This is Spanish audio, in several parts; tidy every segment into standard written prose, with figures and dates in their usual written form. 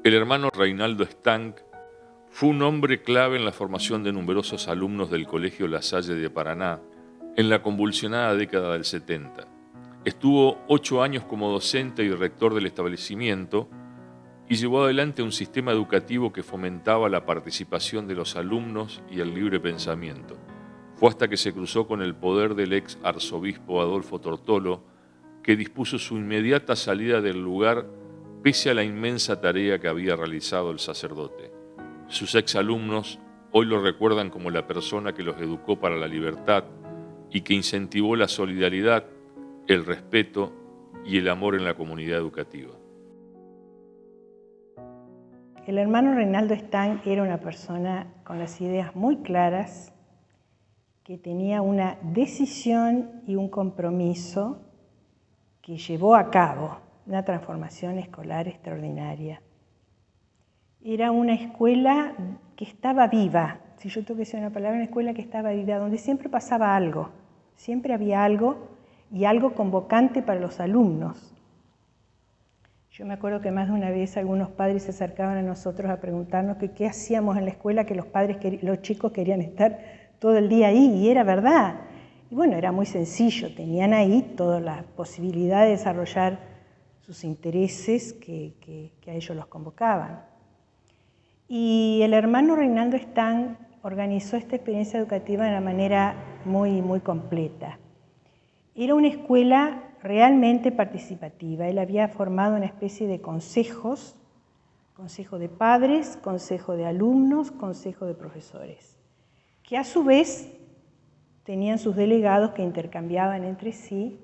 El hermano Reinaldo Stank fue un hombre clave en la formación de numerosos alumnos del Colegio La Salle de Paraná en la convulsionada década del 70. Estuvo 8 años como docente y rector del establecimiento y llevó adelante un sistema educativo que fomentaba la participación de los alumnos y el libre pensamiento. Fue hasta que se cruzó con el poder del ex arzobispo Adolfo Tortolo que dispuso su inmediata salida del lugar pese a la inmensa tarea que había realizado el sacerdote. Sus exalumnos hoy lo recuerdan como la persona que los educó para la libertad y que incentivó la solidaridad, el respeto y el amor en la comunidad educativa. El hermano Reinaldo Stank era una persona con las ideas muy claras, que tenía una decisión y un compromiso que llevó a cabo una transformación escolar extraordinaria. Era una escuela que estaba viva, si yo tengo que decir una palabra, una escuela que estaba viva, donde siempre pasaba algo, siempre había algo y algo convocante para los alumnos. Yo me acuerdo que más de una vez algunos padres se acercaban a nosotros a preguntarnos que qué hacíamos en la escuela, que los chicos querían estar todo el día ahí, y era verdad. Y bueno, era muy sencillo, tenían ahí toda la posibilidad de desarrollar sus intereses que a ellos los convocaban. Y el hermano Reinaldo Stank organizó esta experiencia educativa de una manera muy, muy completa. Era una escuela realmente participativa. Él había formado una especie de consejos, consejo de padres, consejo de alumnos, consejo de profesores, que a su vez tenían sus delegados que intercambiaban entre sí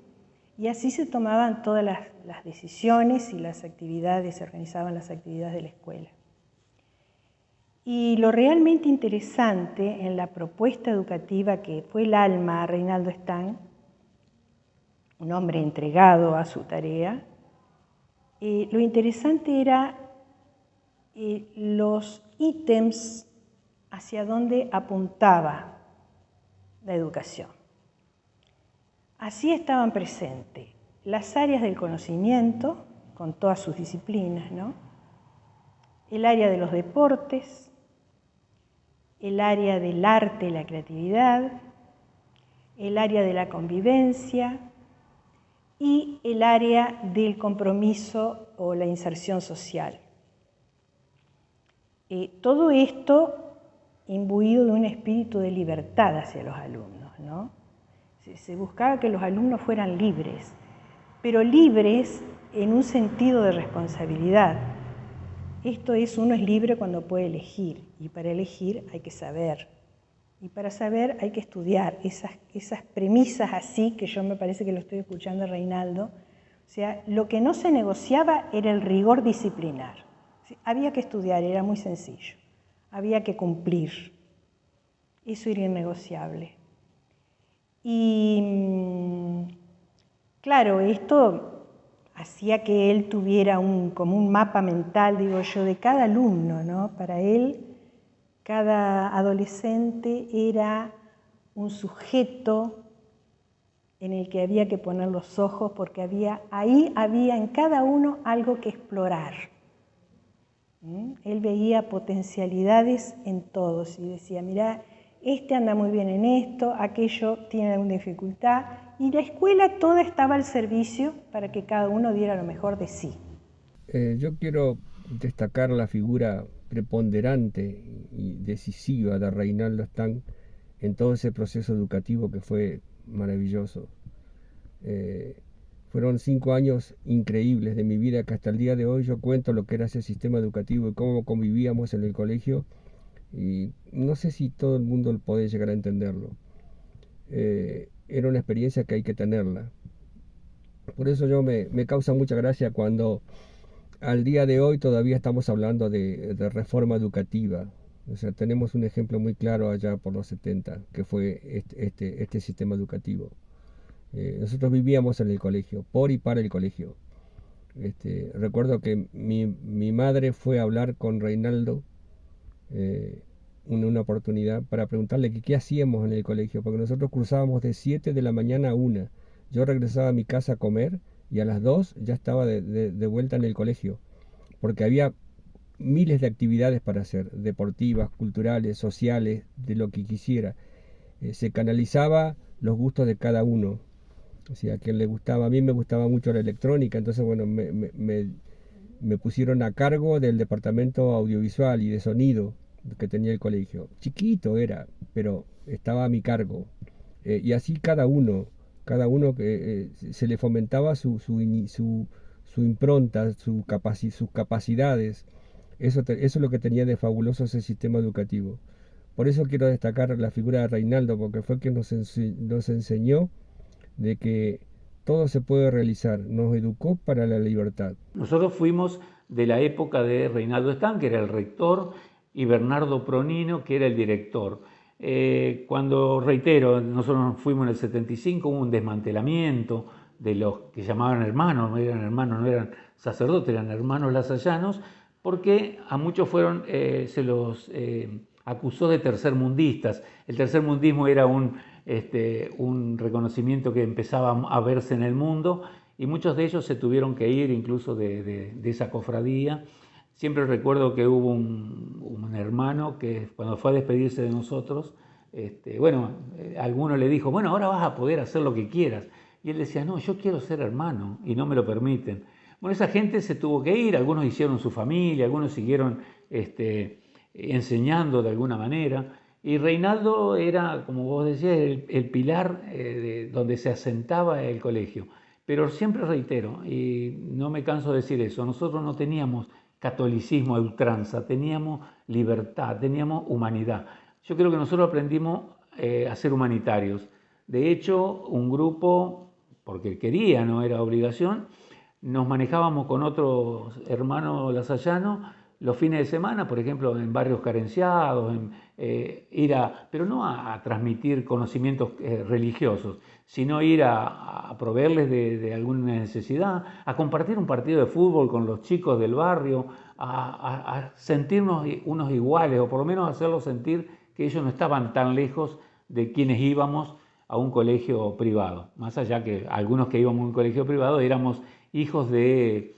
y así se tomaban todas las decisiones y las actividades, se organizaban las actividades de la escuela. Y lo realmente interesante en la propuesta educativa que fue el alma a Reinaldo Stank, un hombre entregado a su tarea, lo interesante era los ítems hacia donde apuntaba la educación. Así estaban presentes las áreas del conocimiento, con todas sus disciplinas, ¿no? El área de los deportes, el área del arte y la creatividad, el área de la convivencia y el área del compromiso o la inserción social. Todo esto imbuido de un espíritu de libertad hacia los alumnos, ¿no? Se buscaba que los alumnos fueran libres, pero libres en un sentido de responsabilidad. Esto es, uno es libre cuando puede elegir, y para elegir hay que saber. Y para saber hay que estudiar esas premisas así, que yo me parece que lo estoy escuchando a Reinaldo. O sea, lo que no se negociaba era el rigor disciplinar. Había que estudiar, era muy sencillo. Había que cumplir. Eso era innegociable. Y claro, esto hacía que él tuviera como un mapa mental, digo yo, de cada alumno, ¿no? Para él, cada adolescente era un sujeto en el que había que poner los ojos porque ahí había en cada uno algo que explorar. Él veía potencialidades en todos y decía, mirá, este anda muy bien en esto, aquello tiene alguna dificultad, y la escuela toda estaba al servicio para que cada uno diera lo mejor de sí. Yo quiero destacar la figura preponderante y decisiva de Reinaldo Stank en todo ese proceso educativo que fue maravilloso. Fueron 5 años increíbles de mi vida que hasta el día de hoy yo cuento lo que era ese sistema educativo y cómo convivíamos en el colegio, y no sé si todo el mundo puede llegar a entenderlo. Era una experiencia que hay que tenerla. Por eso me causa mucha gracia cuando al día de hoy todavía estamos hablando de reforma educativa. O sea, tenemos un ejemplo muy claro allá por los 70, que fue este sistema educativo. Nosotros vivíamos en el colegio, por y para el colegio. Recuerdo que mi madre fue a hablar con Reinaldo una oportunidad para preguntarle qué hacíamos en el colegio, porque nosotros cruzábamos de 7 de la mañana a 1. Yo regresaba a mi casa a comer y a las 2 ya estaba de vuelta en el colegio, porque había miles de actividades para hacer, deportivas, culturales, sociales, de lo que quisiera. Se canalizaba los gustos de cada uno. O sea, a quien le gustaba, a mí me gustaba mucho la electrónica, entonces bueno, me pusieron a cargo del departamento audiovisual y de sonido que tenía el colegio. Chiquito era, pero estaba a mi cargo. Y así cada uno que se le fomentaba su impronta, sus capacidades. Eso es lo que tenía de fabuloso ese sistema educativo. Por eso quiero destacar la figura de Reinaldo, porque fue quien nos enseñó de que todo se puede realizar, nos educó para la libertad. Nosotros fuimos de la época de Reinaldo Están, que era el rector, y Bernardo Pronino, que era el director. Cuando, reitero, nosotros fuimos en el 75, hubo un desmantelamiento de los que llamaban hermanos, no eran sacerdotes, eran hermanos lasallanos, porque a muchos se los acusó de tercermundistas. El tercermundismo era un reconocimiento que empezaba a verse en el mundo, y muchos de ellos se tuvieron que ir incluso de esa cofradía. Siempre recuerdo que hubo un hermano que cuando fue a despedirse de nosotros, alguno le dijo, bueno, ahora vas a poder hacer lo que quieras. Y él decía, no, yo quiero ser hermano y no me lo permiten. Bueno, esa gente se tuvo que ir, algunos hicieron su familia, algunos siguieron enseñando de alguna manera. Y Reinaldo era, como vos decías, el pilar donde se asentaba el colegio. Pero siempre reitero, y no me canso de decir eso, nosotros no teníamos catolicismo a ultranza, teníamos libertad, teníamos humanidad. Yo creo que nosotros aprendimos a ser humanitarios. De hecho, un grupo, porque quería, no era obligación, nos manejábamos con otros hermanos lasallanos los fines de semana, por ejemplo, en barrios carenciados, pero no a transmitir conocimientos religiosos, sino ir a proveerles de alguna necesidad, a compartir un partido de fútbol con los chicos del barrio, a sentirnos unos iguales, o por lo menos hacerlos sentir que ellos no estaban tan lejos de quienes íbamos a un colegio privado. Más allá que algunos que íbamos a un colegio privado éramos hijos de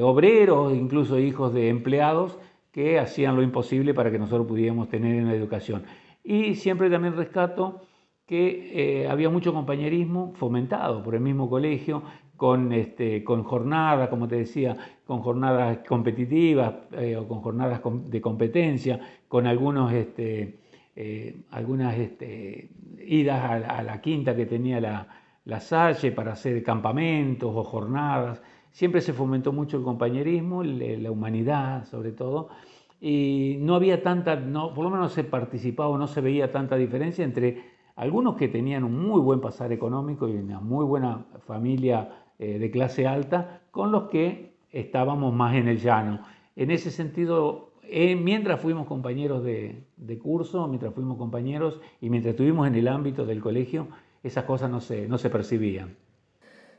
obreros, incluso hijos de empleados que hacían lo imposible para que nosotros pudiéramos tener una educación. Y siempre también rescato que había mucho compañerismo fomentado por el mismo colegio, con jornadas, como te decía, con jornadas competitivas o con jornadas de competencia, con algunas idas a la quinta que tenía la Salle para hacer campamentos o jornadas. Siempre se fomentó mucho el compañerismo, la humanidad sobre todo, y no había por lo menos no se participaba o no se veía tanta diferencia entre algunos que tenían un muy buen pasar económico y una muy buena familia de clase alta, con los que estábamos más en el llano. En ese sentido, mientras fuimos compañeros de curso, mientras fuimos compañeros y mientras estuvimos en el ámbito del colegio, esas cosas no se percibían.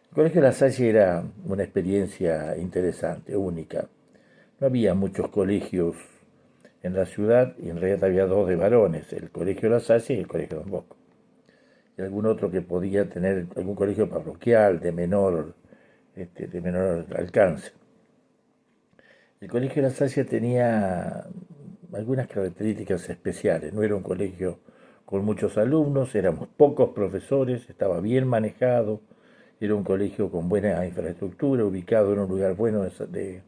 El Colegio La Salle era una experiencia interesante, única. No había muchos colegios en la ciudad y en realidad había dos de varones, el Colegio La Salle y el Colegio Don Bosco. Y algún otro que podía tener algún colegio parroquial de menor alcance. El Colegio La Salle tenía algunas características especiales. No era un colegio con muchos alumnos, éramos pocos profesores, estaba bien manejado. Era un colegio con buena infraestructura, ubicado en un lugar bueno de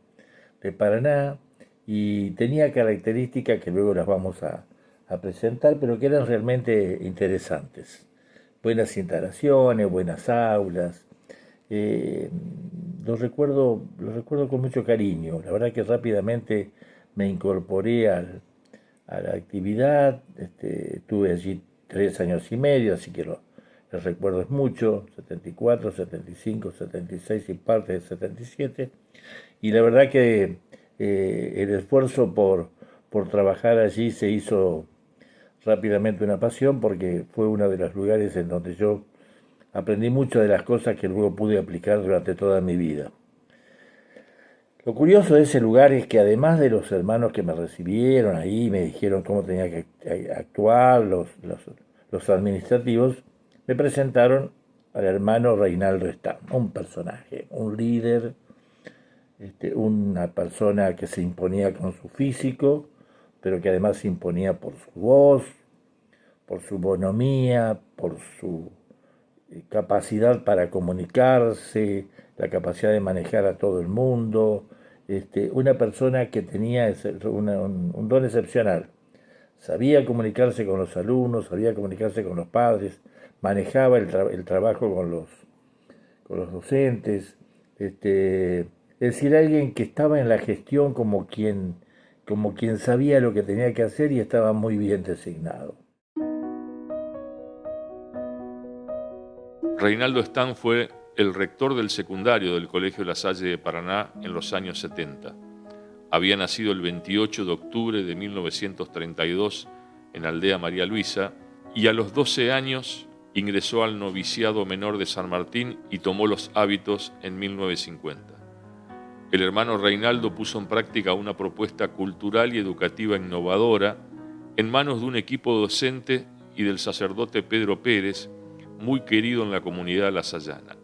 Paraná, y tenía características que luego las vamos a presentar, pero que eran realmente interesantes. Buenas instalaciones, buenas aulas. Los recuerdo con mucho cariño. La verdad que rápidamente me incorporé a la actividad. Estuve allí 3 años y medio, así que el recuerdo es mucho, 74, 75, 76 y parte del 77. Y la verdad que el esfuerzo por trabajar allí se hizo rápidamente una pasión, porque fue uno de los lugares en donde yo aprendí muchas de las cosas que luego pude aplicar durante toda mi vida. Lo curioso de ese lugar es que además de los hermanos que me recibieron ahí, me dijeron cómo tenía que actuar, los administrativos, me presentaron al hermano Reinaldo Están, un personaje, un líder una persona que se imponía con su físico, pero que además se imponía por su voz, por su bonomía, por su capacidad para comunicarse, la capacidad de manejar a todo el mundo, una persona que tenía un don excepcional. Sabía comunicarse con los alumnos, sabía comunicarse con los padres, manejaba el trabajo con los docentes. Es decir, alguien que estaba en la gestión como quien sabía lo que tenía que hacer y estaba muy bien designado. Reinaldo Stang fue el rector del secundario del Colegio La Salle de Paraná en los años 70. Había nacido el 28 de octubre de 1932 en Aldea María Luisa y a los 12 años ingresó al noviciado menor de San Martín y tomó los hábitos en 1950. El hermano Reinaldo puso en práctica una propuesta cultural y educativa innovadora en manos de un equipo docente y del sacerdote Pedro Pérez, muy querido en la comunidad lasallana.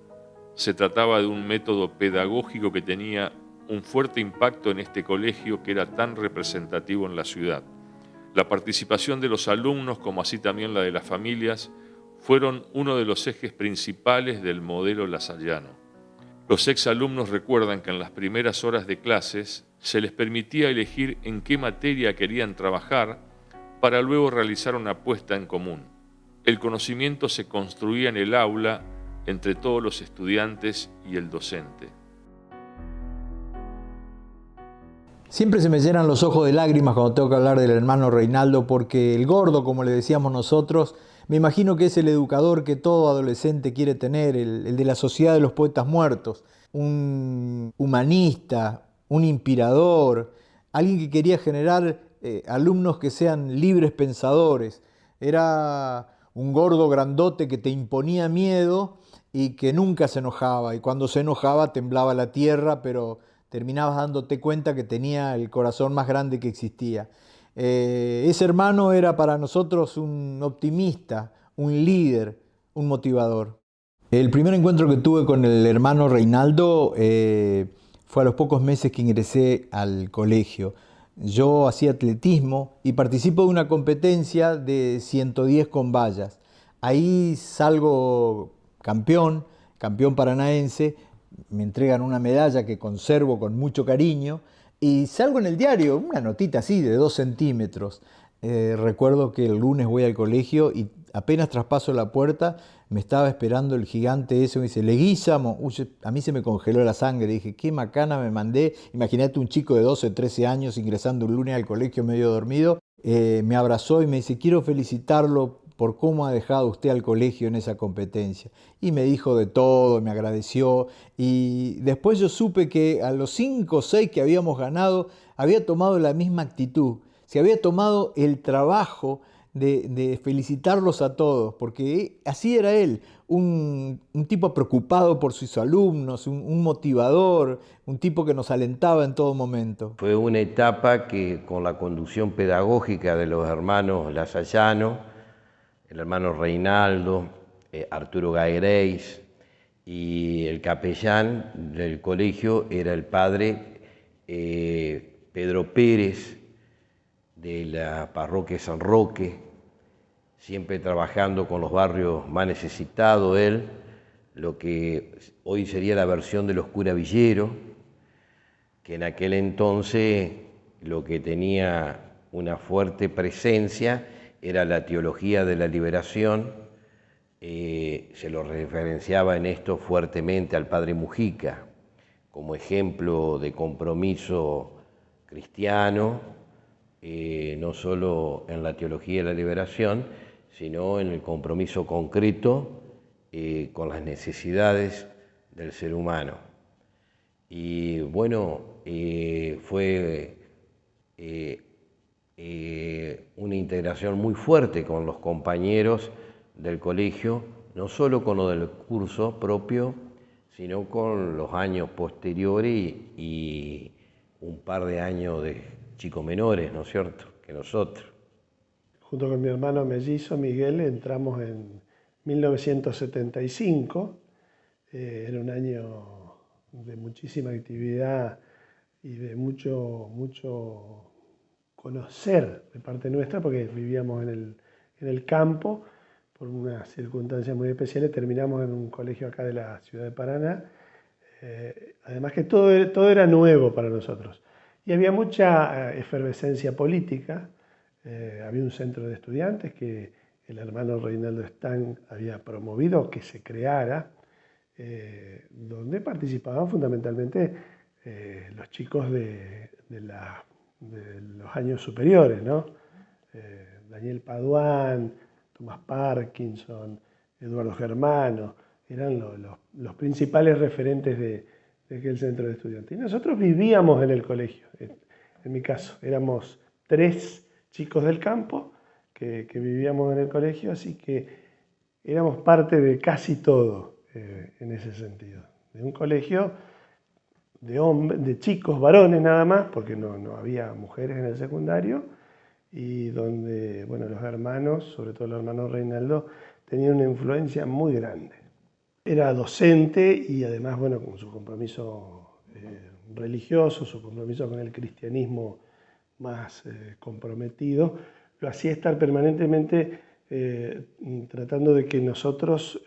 Se trataba de un método pedagógico que tenía un fuerte impacto en este colegio que era tan representativo en la ciudad. La participación de los alumnos, como así también la de las familias, fueron uno de los ejes principales del modelo lasallano. Los exalumnos recuerdan que en las primeras horas de clases se les permitía elegir en qué materia querían trabajar para luego realizar una apuesta en común. El conocimiento se construía en el aula entre todos los estudiantes y el docente. Siempre se me llenan los ojos de lágrimas cuando tengo que hablar del hermano Reinaldo, porque el gordo, como le decíamos nosotros, me imagino que es el educador que todo adolescente quiere tener, el de la sociedad de los poetas muertos, un humanista, un inspirador, alguien que quería generar alumnos que sean libres pensadores. Era un gordo grandote que te imponía miedo y que nunca se enojaba, y cuando se enojaba temblaba la tierra, pero terminabas dándote cuenta que tenía el corazón más grande que existía. Ese hermano era para nosotros un optimista, un líder, un motivador. El primer encuentro que tuve con el hermano Reinaldo fue a los pocos meses que ingresé al colegio. Yo hacía atletismo y participo de una competencia de 110 con vallas. Ahí salgo campeón paranaense, me entregan una medalla que conservo con mucho cariño y salgo en el diario, una notita así de 2 centímetros. Recuerdo que el lunes voy al colegio y apenas traspaso la puerta, me estaba esperando el gigante ese, me dice, Leguízamo. A mí se me congeló la sangre, dije, qué macana me mandé. Imagínate un chico de 12, 13 años ingresando un lunes al colegio medio dormido. Me abrazó y me dice, quiero felicitarlo por cómo ha dejado usted al colegio en esa competencia. Y me dijo de todo, me agradeció. Y después yo supe que a los 5 o 6 que habíamos ganado, había tomado la misma actitud. Se había tomado el trabajo de felicitarlos a todos, porque así era él, un tipo preocupado por sus alumnos, un motivador, un tipo que nos alentaba en todo momento. Fue una etapa que con la conducción pedagógica de los hermanos lasallanos, el hermano Reinaldo, Arturo Gaireis y el capellán del colegio era el padre Pedro Pérez, de la parroquia San Roque, siempre trabajando con los barrios más necesitados él, lo que hoy sería la versión de los cura Villero, que en aquel entonces lo que tenía una fuerte presencia era la teología de la liberación, se lo referenciaba en esto fuertemente al padre Mujica, como ejemplo de compromiso cristiano, no solo en la teología de la liberación, sino en el compromiso concreto con las necesidades del ser humano. Y bueno, fue una integración muy fuerte con los compañeros del colegio, no solo con lo del curso propio, sino con los años posteriores y un par de años de chicos menores, ¿no es cierto?, que nosotros. Junto con mi hermano mellizo Miguel entramos en 1975, era un año de muchísima actividad y de mucho conocer de parte nuestra, porque vivíamos en el campo, por unas circunstancias muy especiales, terminamos en un colegio acá de la ciudad de Paraná, además que todo era nuevo para nosotros. Y había mucha efervescencia política, había un centro de estudiantes que el hermano Reinaldo Stang había promovido que se creara, donde participaban fundamentalmente los chicos de los años superiores, ¿no? Daniel Paduán, Tomás Parkinson, Eduardo Germano, eran los principales referentes de aquel centro de estudiantes. Y nosotros vivíamos en el colegio, en mi caso, éramos 3 chicos del campo que vivíamos en el colegio, así que éramos parte de casi todo en ese sentido. De un colegio de chicos varones nada más, porque no había mujeres en el secundario, y donde, bueno, los hermanos, sobre todo el hermano Reinaldo, tenían una influencia muy grande. Era docente y además, bueno, con su compromiso religioso, su compromiso con el cristianismo más comprometido, lo hacía estar permanentemente tratando de que nosotros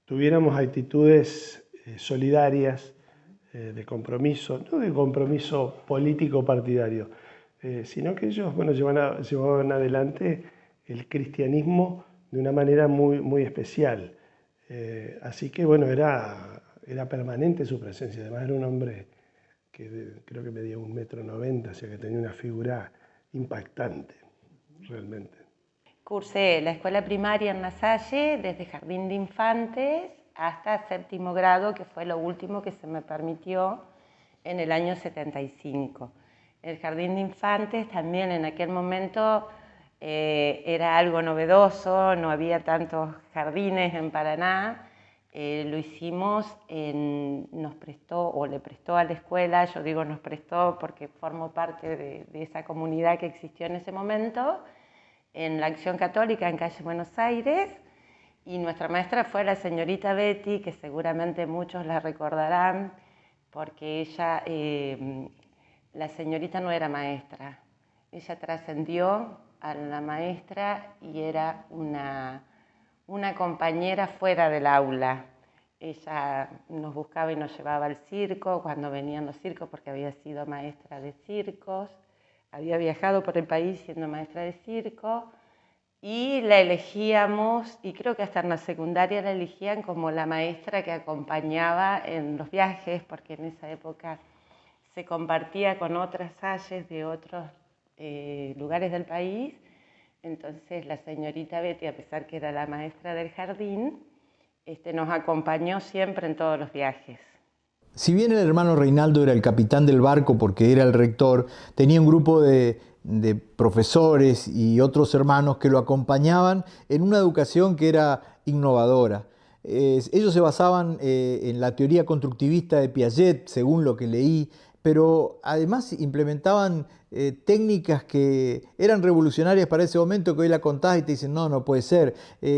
tuviéramos actitudes solidarias, de compromiso, no de compromiso político partidario, sino que ellos, bueno, llevaban adelante el cristianismo de una manera muy especial. Así que, bueno, era permanente su presencia. Además era un hombre que creo que medía 1,90 m, o sea que tenía una figura impactante, realmente. Cursé la escuela primaria en La Salle, desde jardín de infantes hasta 7º grado, que fue lo último que se me permitió en el año 75. El jardín de infantes también en aquel momento era algo novedoso, no había tantos jardines en Paraná. Lo hicimos, nos prestó o le prestó a la escuela, yo digo nos prestó porque formo parte de esa comunidad que existió en ese momento, en la Acción Católica en calle Buenos Aires, y nuestra maestra fue la señorita Betty, que seguramente muchos la recordarán, porque ella, la señorita no era maestra, ella trascendió a la maestra y era una compañera fuera del aula. Ella nos buscaba y nos llevaba al circo cuando venían los circos, porque había sido maestra de circos, había viajado por el país siendo maestra de circo, y la elegíamos, y creo que hasta en la secundaria la elegían como la maestra que acompañaba en los viajes, porque en esa época se compartía con otras salles de otros lugares del país. Entonces la señorita Betty, a pesar que era la maestra del jardín, nos acompañó siempre en todos los viajes. Si bien el hermano Reinaldo era el capitán del barco porque era el rector, tenía un grupo de profesores y otros hermanos que lo acompañaban en una educación que era innovadora. Ellos se basaban en la teoría constructivista de Piaget, según lo que leí, pero además implementaban técnicas que eran revolucionarias para ese momento, que hoy la contás y te dicen, no puede ser.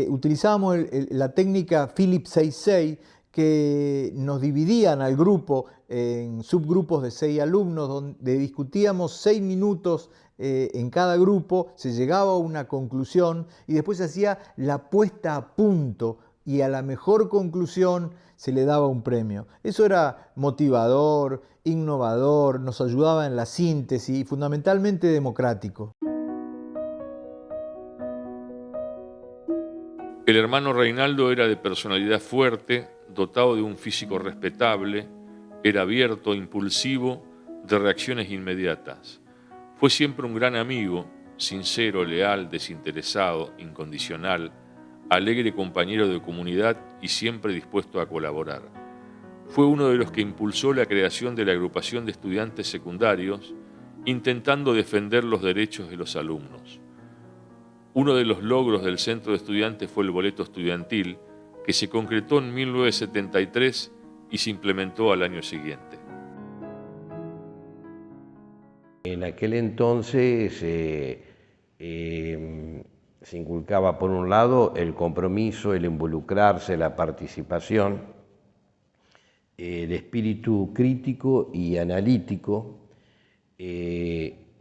Utilizábamos la técnica Phillips 66, que nos dividían al grupo en subgrupos de 6 alumnos, donde discutíamos 6 minutos en cada grupo, se llegaba a una conclusión y después se hacía la puesta a punto y a la mejor conclusión se le daba un premio. Eso era motivador, innovador, nos ayudaba en la síntesis y fundamentalmente democrático. El hermano Reinaldo era de personalidad fuerte, dotado de un físico respetable, era abierto, impulsivo, de reacciones inmediatas. Fue siempre un gran amigo, sincero, leal, desinteresado, incondicional, alegre compañero de comunidad y siempre dispuesto a colaborar. Fue uno de los que impulsó la creación de la agrupación de estudiantes secundarios, intentando defender los derechos de los alumnos. Uno de los logros del centro de estudiantes fue el boleto estudiantil, que se concretó en 1973 y se implementó al año siguiente. En aquel entonces se inculcaba, por un lado, el compromiso, el involucrarse, la participación, el espíritu crítico y analítico,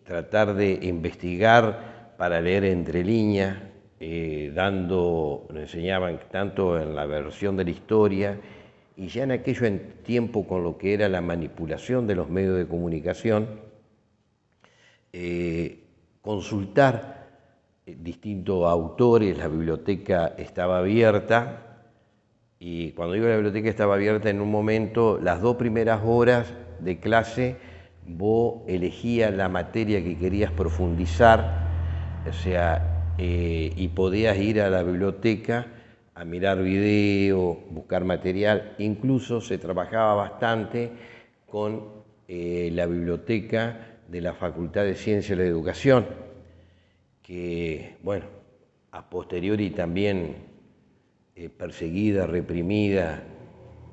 tratar de investigar para leer entre líneas, nos enseñaban tanto en la versión de la historia y ya en aquello en tiempo con lo que era la manipulación de los medios de comunicación, consultar distintos autores. La biblioteca estaba abierta y cuando digo la biblioteca estaba abierta, en un momento, las 2 primeras horas de clase, vos elegías la materia que querías profundizar, o sea, y podías ir a la biblioteca a mirar video, buscar material. Incluso se trabajaba bastante con la biblioteca de la Facultad de Ciencias de la Educación, que, bueno, a posteriori también perseguida, reprimida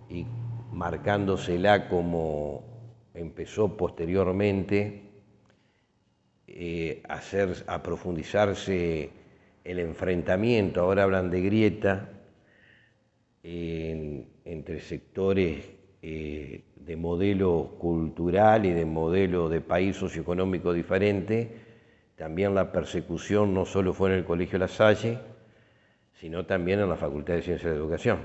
y marcándosela como empezó posteriormente a profundizarse el enfrentamiento, ahora hablan de grieta, entre sectores de modelo cultural y de modelo de país socioeconómico diferente. También la persecución no solo fue en el Colegio La Salle, sino también en la Facultad de Ciencias de la Educación.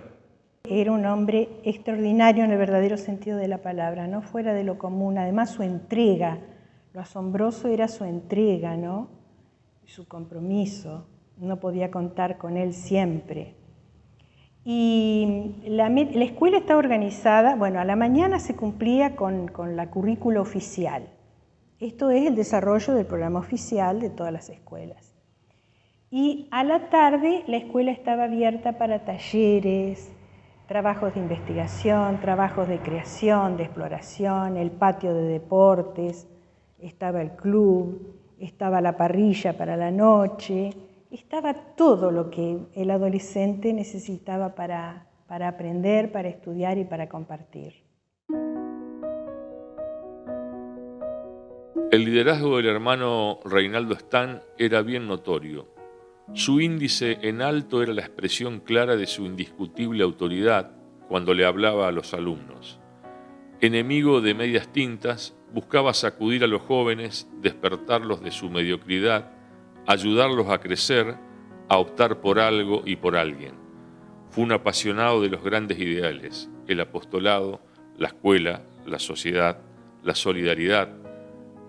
Era un hombre extraordinario en el verdadero sentido de la palabra, no fuera de lo común. Además, su entrega, lo asombroso era su entrega, ¿no? Su compromiso. No podía contar con él siempre. Y la escuela estaba organizada, bueno, a la mañana se cumplía con la currícula oficial. Esto es el desarrollo del programa oficial de todas las escuelas. Y a la tarde la escuela estaba abierta para talleres, trabajos de investigación, trabajos de creación, de exploración, el patio de deportes, estaba el club, estaba la parrilla para la noche, estaba todo lo que el adolescente necesitaba para aprender, para estudiar y para compartir. El liderazgo del hermano Reinaldo Stang era bien notorio. Su índice en alto era la expresión clara de su indiscutible autoridad cuando le hablaba a los alumnos. Enemigo de medias tintas, buscaba sacudir a los jóvenes, despertarlos de su mediocridad, ayudarlos a crecer, a optar por algo y por alguien. Fue un apasionado de los grandes ideales, el apostolado, la escuela, la sociedad, la solidaridad,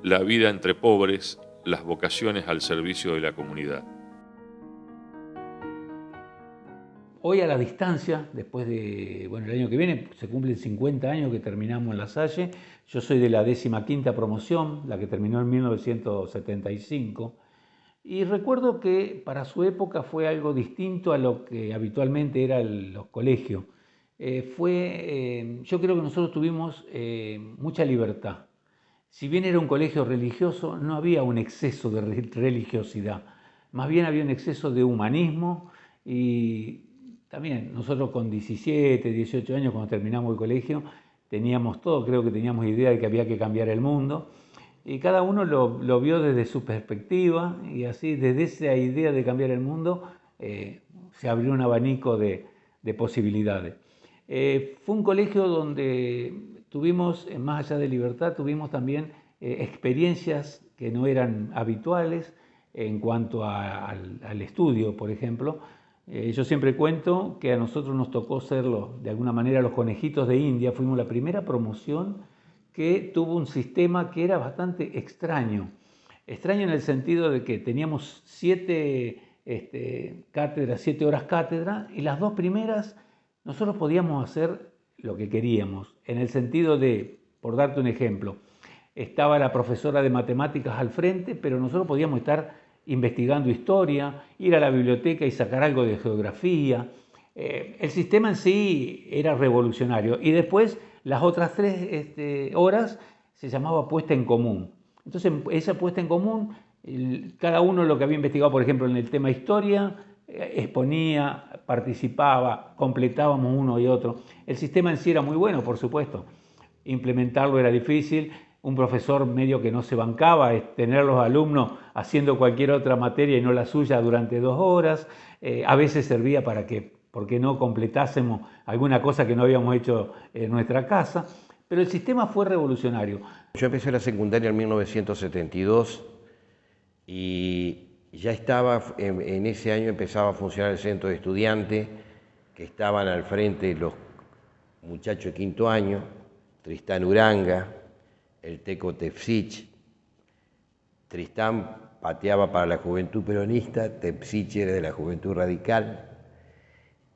la vida entre pobres, las vocaciones al servicio de la comunidad. Hoy a la distancia, después de, el año que viene se cumplen 50 años que terminamos en La Salle. Yo soy de la 15ª promoción, la que terminó en 1975. Y recuerdo que para su época fue algo distinto a lo que habitualmente eran los colegios. Yo creo que nosotros tuvimos mucha libertad. Si bien era un colegio religioso, no había un exceso de religiosidad. Más bien había un exceso de humanismo y también nosotros con 17, 18 años cuando terminamos el colegio teníamos todo, creo que teníamos idea de que había que cambiar el mundo. Y cada uno lo vio desde su perspectiva y así desde esa idea de cambiar el mundo se abrió un abanico de posibilidades. Fue un colegio donde tuvimos, más allá de libertad, tuvimos también experiencias que no eran habituales en cuanto al estudio, por ejemplo. Yo siempre cuento que a nosotros nos tocó ser de alguna manera los conejitos de India. Fuimos la primera promoción que tuvo un sistema que era bastante extraño. Extraño en el sentido de que teníamos 7 cátedras, 7 horas cátedra, y las 2 primeras nosotros podíamos hacer lo que queríamos, en el sentido de, por darte un ejemplo, estaba la profesora de matemáticas al frente, pero nosotros podíamos estar investigando historia, ir a la biblioteca y sacar algo de geografía. El sistema en sí era revolucionario. Y después las otras 3 horas se llamaba puesta en común. Entonces, esa puesta en común, cada uno lo que había investigado, por ejemplo, en el tema historia, exponía, participaba, completábamos uno y otro. El sistema en sí era muy bueno, por supuesto. Implementarlo era difícil. Un profesor medio que no se bancaba es tener los alumnos haciendo cualquier otra materia y no la suya durante 2 horas. A veces servía para que ¿por qué no completásemos alguna cosa que no habíamos hecho en nuestra casa? Pero el sistema fue revolucionario. Yo empecé la secundaria en 1972 y ya estaba, en ese año empezaba a funcionar el centro de estudiantes, que estaban al frente los muchachos de quinto año, Tristán Uranga, el Teco Tepsich. Tristán pateaba para la Juventud Peronista, Tepsich era de la Juventud Radical.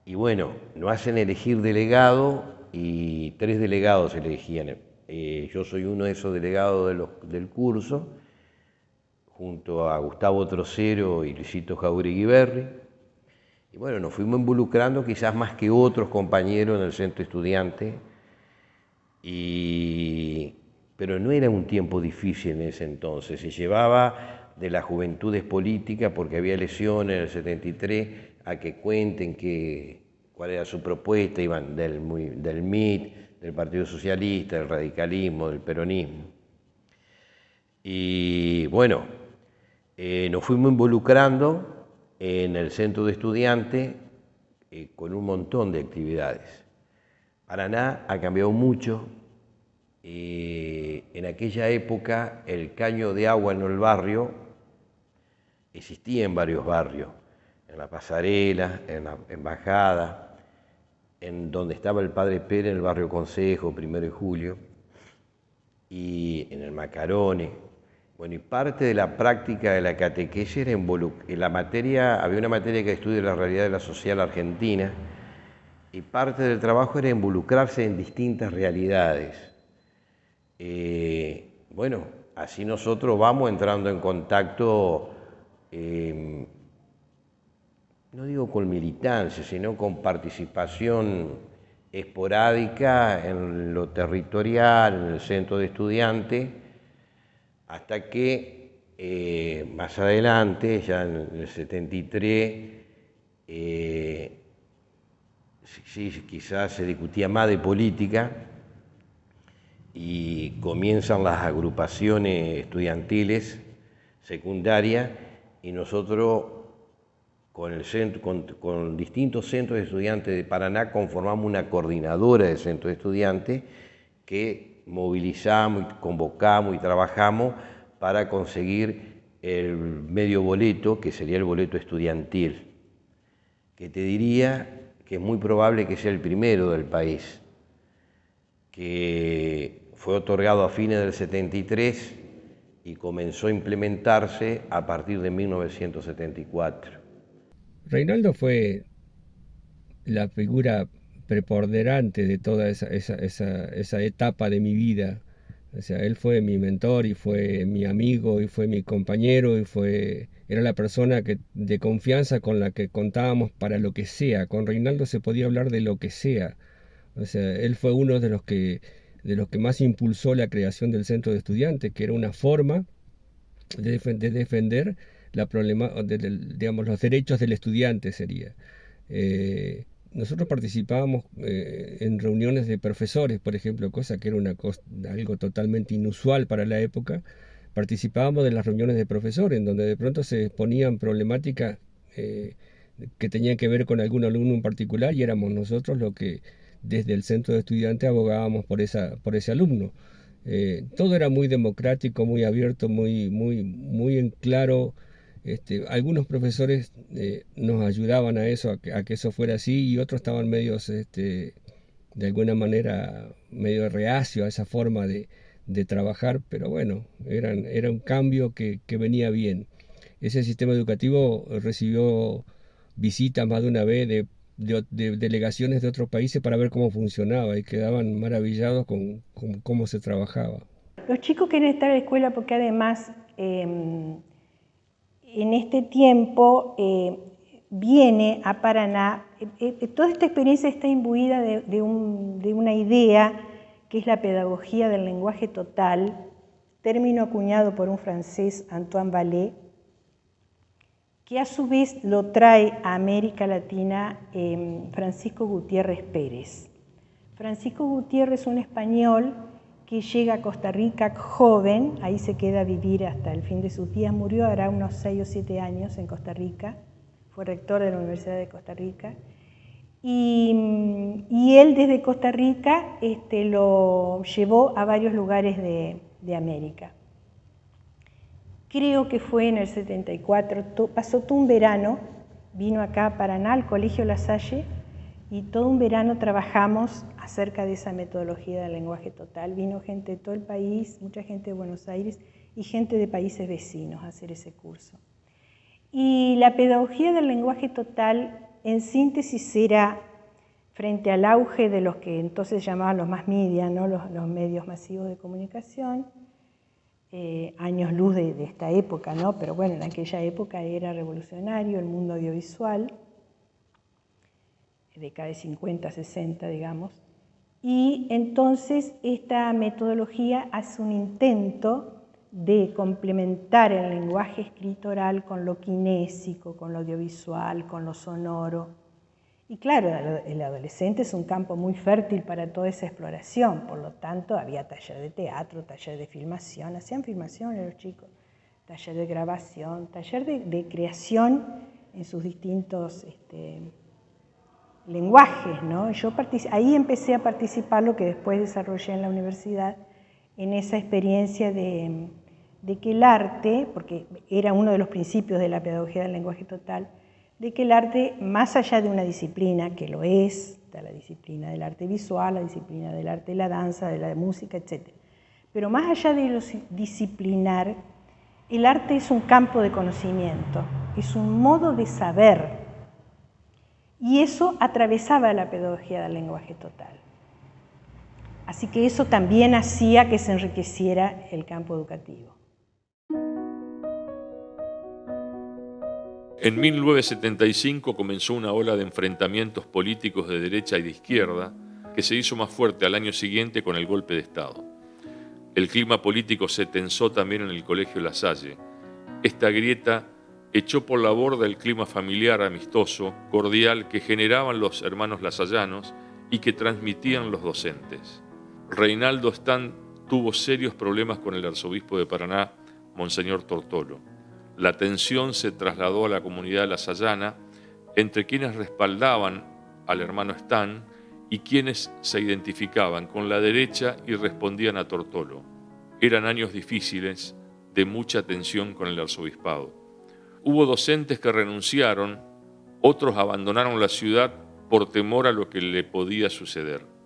Y bueno, nos hacen elegir delegado y 3 delegados elegían. Yo soy uno de esos delegados del curso, junto a Gustavo Trocero y Luisito Jauregui Berri. Y bueno, nos fuimos involucrando quizás más que otros compañeros en el centro estudiante, pero no era un tiempo difícil en ese entonces. Se llevaba de las juventudes políticas, porque había elecciones en el 73, a que cuenten cuál era su propuesta, iban del MIT, del Partido Socialista, del radicalismo, del peronismo. Y bueno, nos fuimos involucrando en el centro de estudiantes con un montón de actividades. Paraná ha cambiado mucho. En aquella época el caño de agua en el barrio existía en varios barrios, en la Pasarela, en la Embajada, en donde estaba el Padre Pérez, en el barrio Consejo, 1 de Julio, y en el Macarone. Bueno, y parte de la práctica de la catequesis era había una materia que estudia la realidad de la sociedad argentina, y parte del trabajo era involucrarse en distintas realidades. Bueno, así nosotros vamos entrando en contacto, no digo con militancia, sino con participación esporádica en lo territorial, en el centro de estudiantes, hasta que más adelante, ya en el 73, sí, quizás se discutía más de política y comienzan las agrupaciones estudiantiles secundarias, y nosotros con distintos centros de estudiantes de Paraná conformamos una coordinadora de centros de estudiantes que movilizamos, convocamos y trabajamos para conseguir el medio boleto, que sería el boleto estudiantil, que te diría que es muy probable que sea el primero del país, que fue otorgado a fines del 73 y comenzó a implementarse a partir de 1974. Reinaldo fue la figura preponderante de toda esa etapa de mi vida. O sea, él fue mi mentor y fue mi amigo y fue mi compañero y era la persona de confianza con la que contábamos para lo que sea. Con Reinaldo se podía hablar de lo que sea. O sea, él fue uno de los que más impulsó la creación del centro de estudiantes, que era una forma de defender digamos, los derechos del estudiante sería. Nosotros participábamos en reuniones de profesores, por ejemplo, cosa que era algo totalmente inusual para la época. Participábamos de las reuniones de profesores, en donde de pronto se exponían problemáticas que tenían que ver con algún alumno en particular, y éramos nosotros los que desde el centro de estudiantes abogábamos por ese alumno. Todo era muy democrático, muy abierto, muy en claro. Algunos profesores nos ayudaban a eso, a que eso fuera así, y otros estaban de alguna manera medio reacio a esa forma de trabajar, pero bueno, era un cambio que venía bien. Ese sistema educativo recibió visitas más de una vez de delegaciones de otros países para ver cómo funcionaba, y quedaban maravillados con cómo se trabajaba. Los chicos quieren estar en la escuela porque además en este tiempo viene a Paraná, toda esta experiencia está imbuida de una idea que es la pedagogía del lenguaje total, término acuñado por un francés, Antoine Vallée, que a su vez lo trae a América Latina Francisco Gutiérrez Pérez. Francisco Gutiérrez, un español que llega a Costa Rica joven, ahí se queda a vivir hasta el fin de sus días, murió hará unos 6 o 7 años en Costa Rica, fue rector de la Universidad de Costa Rica, y él desde Costa Rica lo llevó a varios lugares de América. Creo que fue en el 74, pasó todo un verano, vino acá a Paraná, al Colegio La Salle, y todo un verano trabajamos acerca de esa metodología del lenguaje total. Vino gente de todo el país, mucha gente de Buenos Aires y gente de países vecinos a hacer ese curso. Y la pedagogía del lenguaje total, en síntesis, era frente al auge de los que entonces llamaban los mass media, ¿no? los medios masivos de comunicación, años luz de esta época, ¿no? Pero bueno, en aquella época era revolucionario el mundo audiovisual, década de 50, 60, digamos, y entonces esta metodología hace un intento de complementar el lenguaje escritoral con lo kinésico, con lo audiovisual, con lo sonoro. Y claro, el adolescente es un campo muy fértil para toda esa exploración, por lo tanto había taller de teatro, taller de filmación, hacían filmaciones los chicos, taller de grabación, taller de creación en sus distintos lenguajes, ¿no? Ahí empecé a participar, lo que después desarrollé en la universidad, en esa experiencia de que el arte, porque era uno de los principios de la pedagogía del lenguaje total, de que el arte, más allá de una disciplina, que lo es, está la disciplina del arte visual, la disciplina del arte de la danza, de la música, etc. Pero más allá de lo disciplinar, el arte es un campo de conocimiento, es un modo de saber, y eso atravesaba la pedagogía del lenguaje total. Así que eso también hacía que se enriqueciera el campo educativo. En 1975 comenzó una ola de enfrentamientos políticos de derecha y de izquierda que se hizo más fuerte al año siguiente con el golpe de Estado. El clima político se tensó también en el Colegio La Salle. Esta grieta echó por la borda el clima familiar, amistoso, cordial que generaban los hermanos lasallanos y que transmitían los docentes. Reinaldo Stang tuvo serios problemas con el arzobispo de Paraná, Monseñor Tortolo. La tensión se trasladó a la comunidad lasallana, entre quienes respaldaban al hermano Stang y quienes se identificaban con la derecha y respondían a Tortolo. Eran años difíciles, de mucha tensión con el arzobispado. Hubo docentes que renunciaron, otros abandonaron la ciudad por temor a lo que le podía suceder.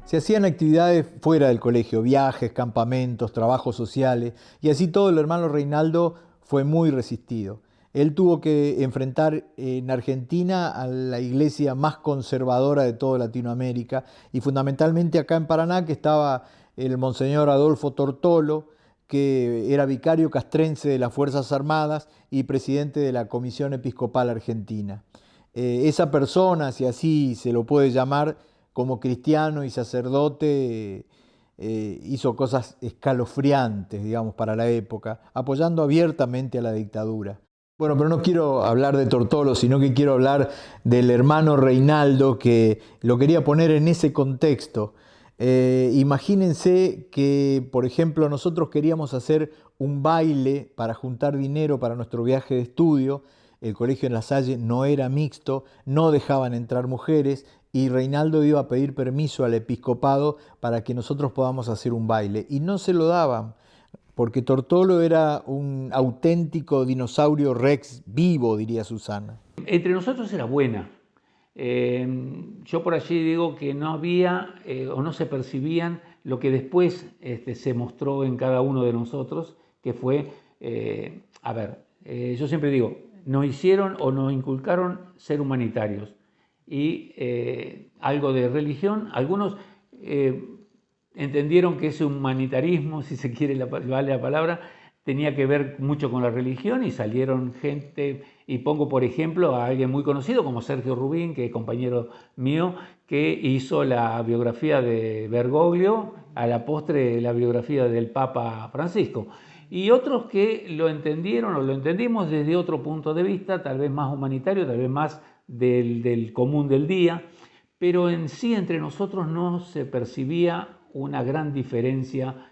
Se hacían actividades fuera del colegio, viajes, campamentos, trabajos sociales, y así todo el hermano Reinaldo fue muy resistido. Él tuvo que enfrentar en Argentina a la iglesia más conservadora de toda Latinoamérica, y fundamentalmente acá en Paraná, que estaba el monseñor Adolfo Tortolo, que era vicario castrense de las Fuerzas Armadas y presidente de la Comisión Episcopal Argentina. Esa persona, si así se lo puede llamar, como cristiano y sacerdote, hizo cosas escalofriantes, digamos, para la época, apoyando abiertamente a la dictadura. Bueno, pero no quiero hablar de Tortolo, sino que quiero hablar del hermano Reinaldo, que lo quería poner en ese contexto. Imagínense que, por ejemplo, nosotros queríamos hacer un baile para juntar dinero para nuestro viaje de estudio. El colegio en La Salle no era mixto, no dejaban entrar mujeres, y Reinaldo iba a pedir permiso al episcopado para que nosotros podamos hacer un baile. Y no se lo daban, porque Tortolo era un auténtico dinosaurio rex vivo, diría Susana. Entre nosotros era buena. Yo por allí digo que no había o no se percibían lo que después se mostró en cada uno de nosotros, que fue, yo siempre digo, nos hicieron o nos inculcaron ser humanitarios y algo de religión. Algunos entendieron que ese humanitarismo, si se quiere vale la palabra, tenía que ver mucho con la religión, y salieron gente, y pongo por ejemplo a alguien muy conocido como Sergio Rubín, que es compañero mío, que hizo la biografía de Bergoglio, a la postre la biografía del Papa Francisco. Y otros que lo entendieron o lo entendimos desde otro punto de vista, tal vez más humanitario, tal vez más del común del día, pero en sí entre nosotros no se percibía una gran diferencia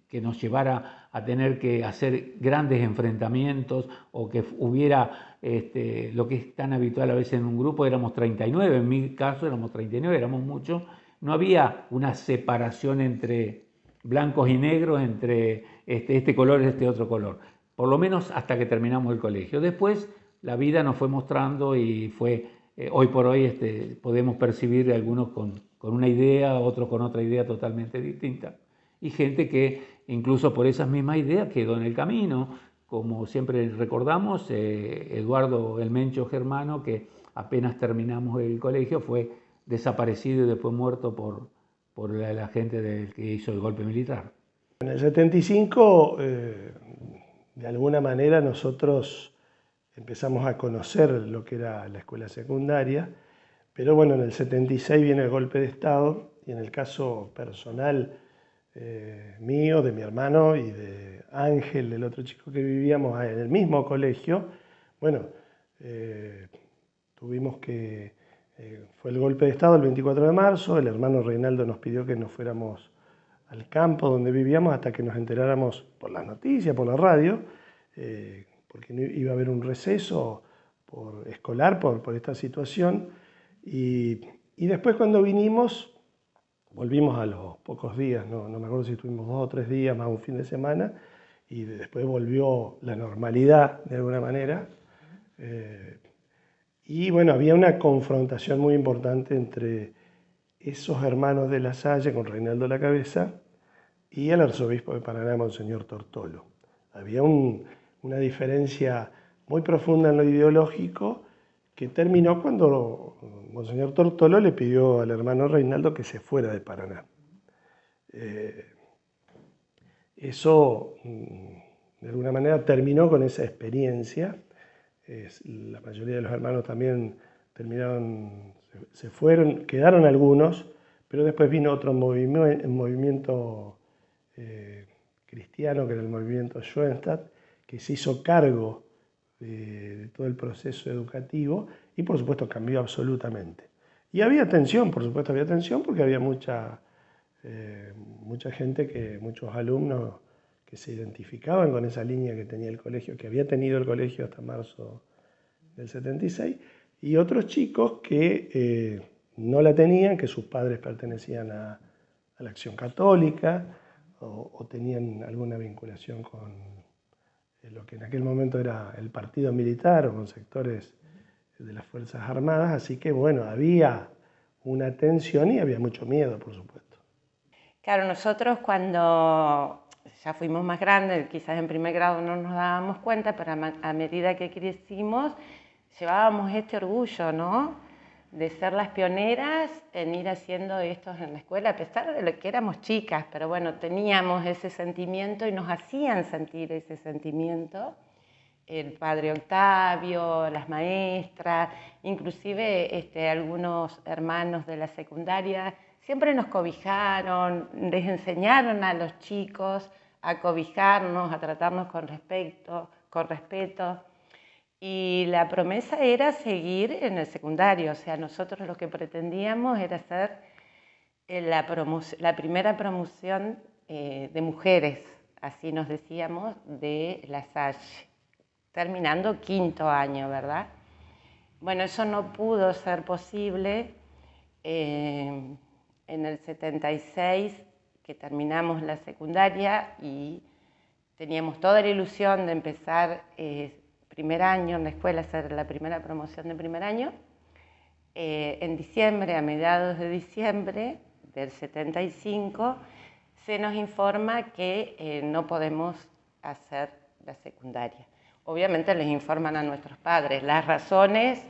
que nos llevara a tener que hacer grandes enfrentamientos o que hubiera lo que es tan habitual a veces en un grupo, éramos 39, en mi caso éramos 39, éramos muchos, no había una separación entre blancos y negros, entre este color y este otro color, por lo menos hasta que terminamos el colegio. Después la vida nos fue mostrando y fue, hoy por hoy podemos percibir algunos con una idea, otros con otra idea totalmente distinta, y gente que incluso por esas mismas ideas quedó en el camino, como siempre recordamos, Eduardo El Mencho Germano, que apenas terminamos el colegio fue desaparecido y después muerto por la gente que hizo el golpe militar. En el 75, de alguna manera nosotros empezamos a conocer lo que era la escuela secundaria, pero bueno, en el 76 viene el golpe de Estado y en el caso personal mío, de mi hermano y de Ángel, el otro chico que vivíamos en el mismo colegio, bueno, tuvimos que... fue el golpe de Estado el 24 de marzo, el hermano Reinaldo nos pidió que nos fuéramos al campo donde vivíamos hasta que nos enteráramos por las noticias, por la radio, porque iba a haber un receso escolar por esta situación. Y después cuando vinimos, volvimos a los pocos días, no me acuerdo si estuvimos 2 o 3 días más un fin de semana, y después volvió la normalidad de alguna manera. Y bueno, había una confrontación muy importante entre esos hermanos de La Salle, con Reinaldo a la cabeza, y el arzobispo de Paraná, Monseñor Tortolo. Había una diferencia muy profunda en lo ideológico que terminó cuando Monseñor Tortolo le pidió al hermano Reinaldo que se fuera de Paraná. Eso, de alguna manera, terminó con esa experiencia. La mayoría de los hermanos también terminaron, se fueron, quedaron algunos, pero después vino otro movimiento cristiano, que era el movimiento Schoenstatt, que se hizo cargo de todo el proceso educativo y por supuesto cambió absolutamente. Y había tensión, por supuesto había tensión, porque había mucha gente, muchos alumnos que se identificaban con esa línea que tenía el colegio, que había tenido el colegio hasta marzo del 76, y otros chicos que no la tenían, que sus padres pertenecían a la Acción Católica o tenían alguna vinculación con lo que en aquel momento era el partido militar o con sectores de las Fuerzas Armadas, así que bueno, había una tensión y había mucho miedo, por supuesto. Claro, nosotros cuando ya fuimos más grandes, quizás en primer grado no nos dábamos cuenta, pero a medida que crecimos llevábamos este orgullo, ¿no?, de ser las pioneras en ir haciendo esto en la escuela, a pesar de lo que éramos chicas, pero bueno, teníamos ese sentimiento y nos hacían sentir ese sentimiento. El padre Octavio, las maestras, inclusive algunos hermanos de la secundaria, siempre nos cobijaron, les enseñaron a los chicos a cobijarnos, a tratarnos con respeto. Y la promesa era seguir en el secundario, o sea, nosotros lo que pretendíamos era hacer la primera promoción de mujeres, así nos decíamos, de La Salle, terminando 5º año, ¿verdad? Bueno, eso no pudo ser posible. En el 76, que terminamos la secundaria y teníamos toda la ilusión de empezar primer año en la escuela, hacer la primera promoción de primer año. En diciembre, a mediados de diciembre del 75, se nos informa que no podemos hacer la secundaria. Obviamente les informan a nuestros padres las razones,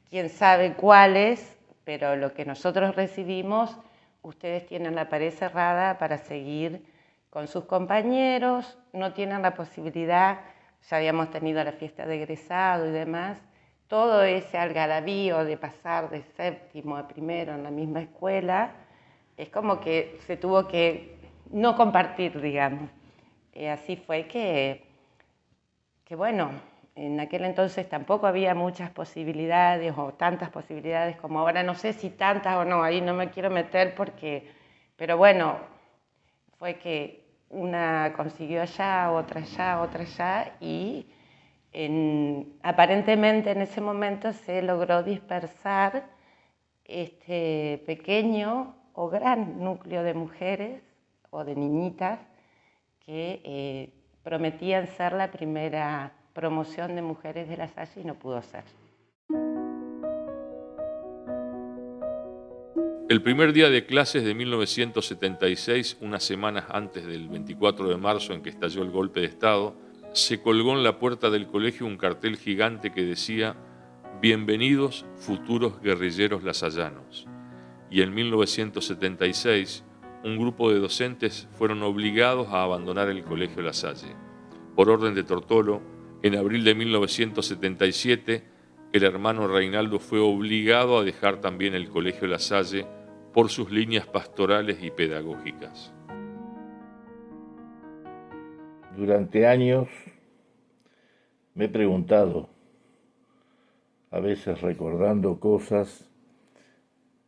quién sabe cuáles, pero lo que nosotros recibimos, ustedes tienen la pared cerrada para seguir con sus compañeros, no tienen la posibilidad. Ya habíamos tenido la fiesta de egresado y demás, todo ese algarabío de pasar de 7º a 1º en la misma escuela, es como que se tuvo que no compartir, digamos. Así fue que bueno, en aquel entonces tampoco había muchas posibilidades o tantas posibilidades como ahora, no sé si tantas o no, ahí no me quiero meter pero bueno, fue que una consiguió allá, otra allá, y aparentemente en ese momento se logró dispersar este pequeño o gran núcleo de mujeres o de niñitas que prometían ser la primera promoción de mujeres de La Salle y no pudo ser. El primer día de clases de 1976, unas semanas antes del 24 de marzo en que estalló el golpe de Estado, se colgó en la puerta del colegio un cartel gigante que decía «Bienvenidos, futuros guerrilleros lasallanos». Y en 1976, un grupo de docentes fueron obligados a abandonar el colegio La Salle. Por orden de Tortolo, en abril de 1977, el hermano Reinaldo fue obligado a dejar también el colegio La Salle por sus líneas pastorales y pedagógicas. Durante años me he preguntado, a veces recordando cosas,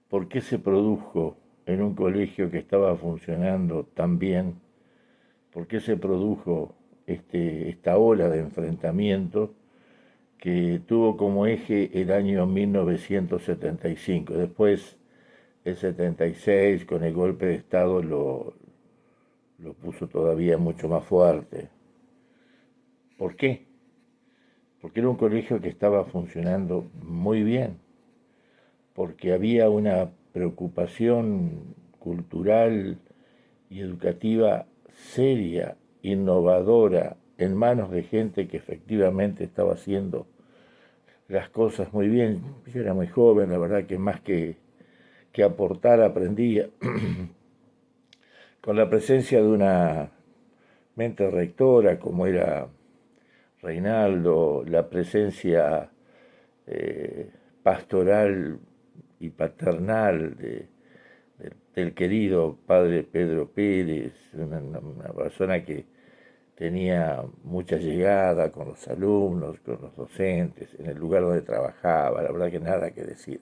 por qué se produjo en un colegio que estaba funcionando tan bien, por qué se produjo esta ola de enfrentamiento que tuvo como eje el año 1975. Después, el 76, con el golpe de Estado, lo puso todavía mucho más fuerte. ¿Por qué? Porque era un colegio que estaba funcionando muy bien, porque había una preocupación cultural y educativa seria, innovadora, en manos de gente que efectivamente estaba haciendo las cosas muy bien. Yo era muy joven, la verdad que más que aportar aprendía. Con la presencia de una mente rectora como era Reinaldo, la presencia pastoral y paternal del querido padre Pedro Pérez, una persona que tenía mucha llegada con los alumnos, con los docentes, en el lugar donde trabajaba, la verdad que nada que decir.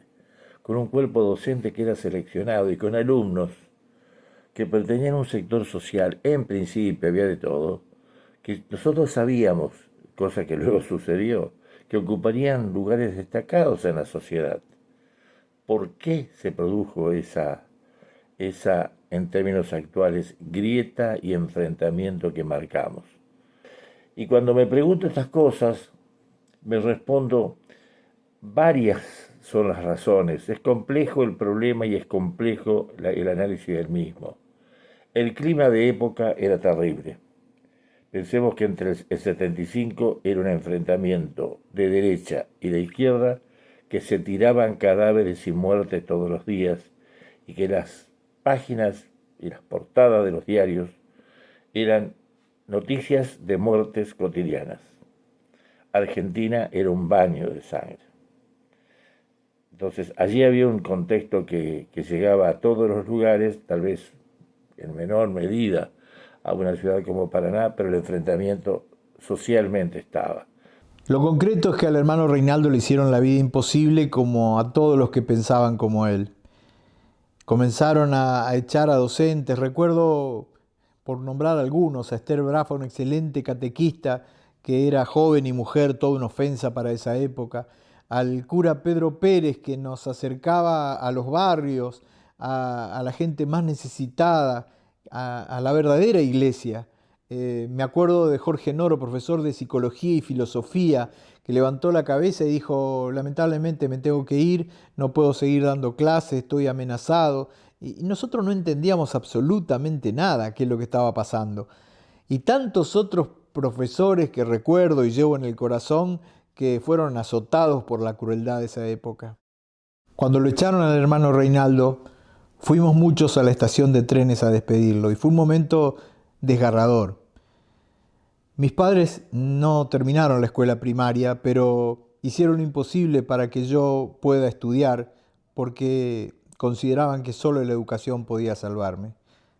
Con un cuerpo docente que era seleccionado y con alumnos que pertenecían a un sector social, en principio había de todo, que nosotros sabíamos, cosa que luego sucedió, que ocuparían lugares destacados en la sociedad. ¿Por qué se produjo esa, en términos actuales, grieta y enfrentamiento que marcamos? Y cuando me pregunto estas cosas, me respondo, varias son las razones. Es complejo el problema y es complejo el análisis del mismo. El clima de época era terrible. Pensemos que entre el 75 era un enfrentamiento de derecha y de izquierda, que se tiraban cadáveres y muertes todos los días, y que las páginas y las portadas de los diarios eran noticias de muertes cotidianas. Argentina era un baño de sangre. Entonces, allí había un contexto que llegaba a todos los lugares, tal vez en menor medida a una ciudad como Paraná, pero el enfrentamiento socialmente estaba. Lo concreto es que al hermano Reinaldo le hicieron la vida imposible, como a todos los que pensaban como él. Comenzaron a echar a docentes. Recuerdo, por nombrar algunos, a Esther Brafa, una excelente catequista que era joven y mujer, toda una ofensa para esa época. Al cura Pedro Pérez, que nos acercaba a los barrios, a la gente más necesitada, a la verdadera iglesia. Me acuerdo de Jorge Noro, profesor de Psicología y Filosofía, que levantó la cabeza y dijo, lamentablemente me tengo que ir, no puedo seguir dando clases, estoy amenazado. Y nosotros no entendíamos absolutamente nada qué es lo que estaba pasando. Y tantos otros profesores que recuerdo y llevo en el corazón que fueron azotados por la crueldad de esa época. Cuando lo echaron al hermano Reinaldo, fuimos muchos a la estación de trenes a despedirlo y fue un momento desgarrador. Mis padres no terminaron la escuela primaria, pero hicieron lo imposible para que yo pueda estudiar porque consideraban que solo la educación podía salvarme.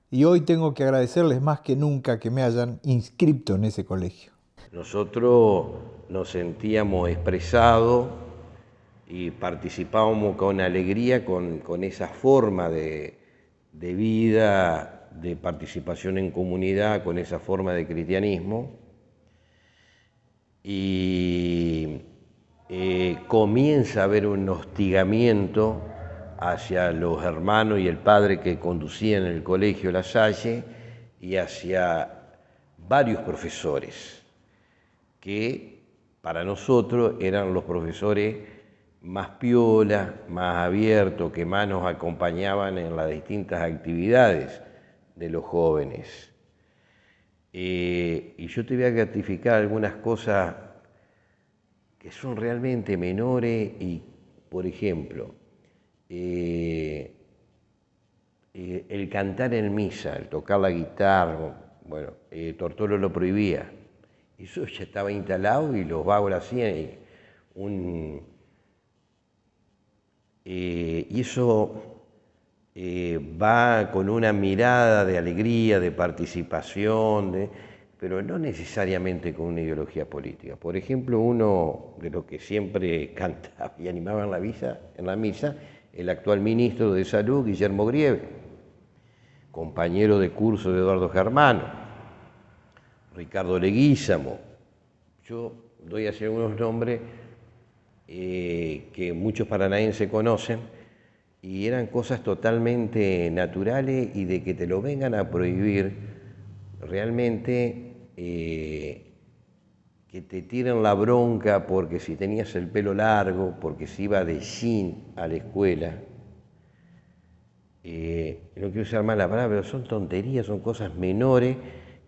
Y hoy tengo que agradecerles más que nunca que me hayan inscrito en ese colegio. Nosotros nos sentíamos expresados y participábamos con alegría con esa forma de vida de participación en comunidad con esa forma de cristianismo y comienza a haber un hostigamiento hacia los hermanos y el padre que conducían el colegio La Salle y hacia varios profesores que para nosotros eran los profesores más piola, más abiertos, que más nos acompañaban en las distintas actividades de los jóvenes. Y yo te voy a gratificar algunas cosas que son realmente menores y, por ejemplo, el cantar en misa, el tocar la guitarra, bueno, Tortolo lo prohibía. Eso ya estaba instalado y los vagos lo hacían. Y eso va con una mirada de alegría, de participación, pero no necesariamente con una ideología política. Por ejemplo, uno de los que siempre cantaba y animaba en la misa, el actual ministro de Salud, Guillermo Grieve, compañero de curso de Eduardo Germano, Ricardo Leguízamo. Yo doy así algunos nombres que muchos paranaenses conocen y eran cosas totalmente naturales y de que te lo vengan a prohibir, realmente que te tiren la bronca porque si tenías el pelo largo, porque si iba de jean a la escuela. No quiero usar más la palabra, pero son tonterías, son cosas menores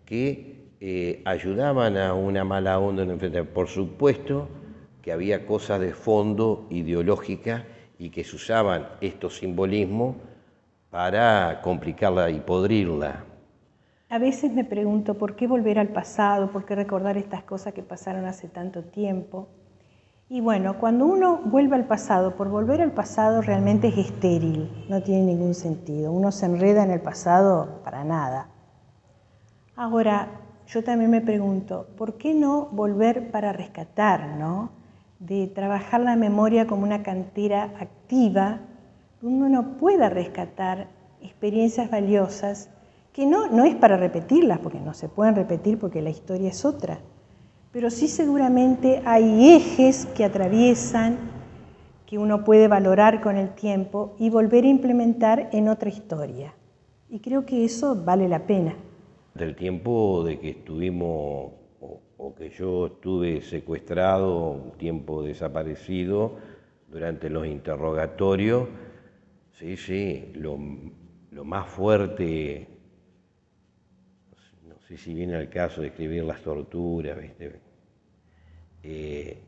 que ayudaban a una mala onda en el enfrentamiento. Por supuesto que había cosas de fondo ideológica y que se usaban estos simbolismos para complicarla y podrirla. A veces me pregunto por qué volver al pasado, por qué recordar estas cosas que pasaron hace tanto tiempo. Y bueno, cuando uno vuelve al pasado, por volver al pasado realmente es estéril, no tiene ningún sentido. Uno se enreda en el pasado para nada. Ahora, yo también me pregunto, ¿por qué no volver para rescatar, ¿no? De trabajar la memoria como una cantera activa, donde uno pueda rescatar experiencias valiosas que no es para repetirlas, porque no se pueden repetir porque la historia es otra, pero sí seguramente hay ejes que atraviesan, que uno puede valorar con el tiempo y volver a implementar en otra historia. Y creo que eso vale la pena. Del tiempo de que estuvimos, o que yo estuve secuestrado, un tiempo desaparecido, durante los interrogatorios, sí, lo más fuerte. No sé si viene al caso de escribir las torturas, ¿viste? Que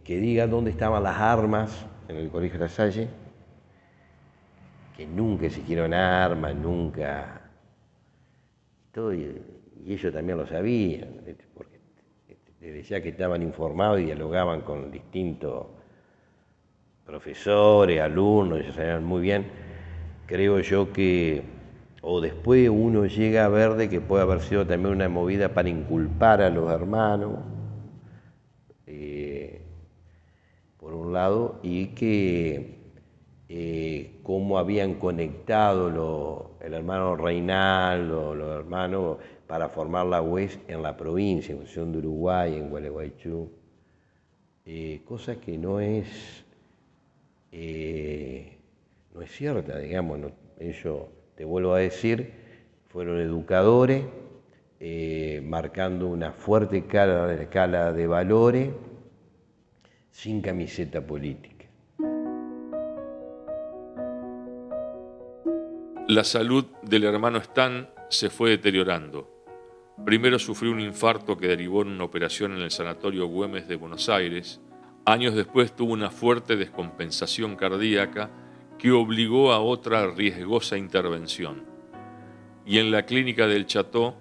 diga dónde estaban las armas en el colegio La Salle, que nunca existieron armas, nunca. Todo, y ellos también lo sabían, porque desde ya que estaban informados y dialogaban con distintos profesores, alumnos, ellos sabían muy bien. Creo yo que, o después uno llega a ver de que puede haber sido también una movida para inculpar a los hermanos, por un lado, y que cómo habían conectado el hermano Reinaldo, los hermanos, para formar la UES en la provincia, en función de Uruguay, en Gualeguaychú, cosa que no es cierta, digamos. Ellos, te vuelvo a decir, fueron educadores, marcando una fuerte escala de valores, sin camiseta política. La salud del hermano Stan se fue deteriorando. Primero sufrió un infarto que derivó en una operación en el Sanatorio Güemes de Buenos Aires. Años después tuvo una fuerte descompensación cardíaca que obligó a otra riesgosa intervención. Y en la clínica del Cható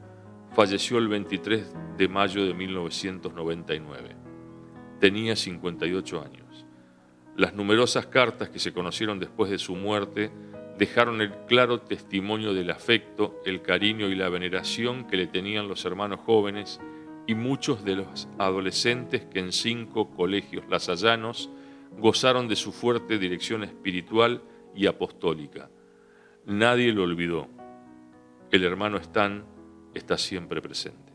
falleció el 23 de mayo de 1999. Tenía 58 años. Las numerosas cartas que se conocieron después de su muerte dejaron el claro testimonio del afecto, el cariño y la veneración que le tenían los hermanos jóvenes y muchos de los adolescentes que en 5 colegios lasallanos gozaron de su fuerte dirección espiritual y apostólica. Nadie lo olvidó. El hermano Stan está siempre presente.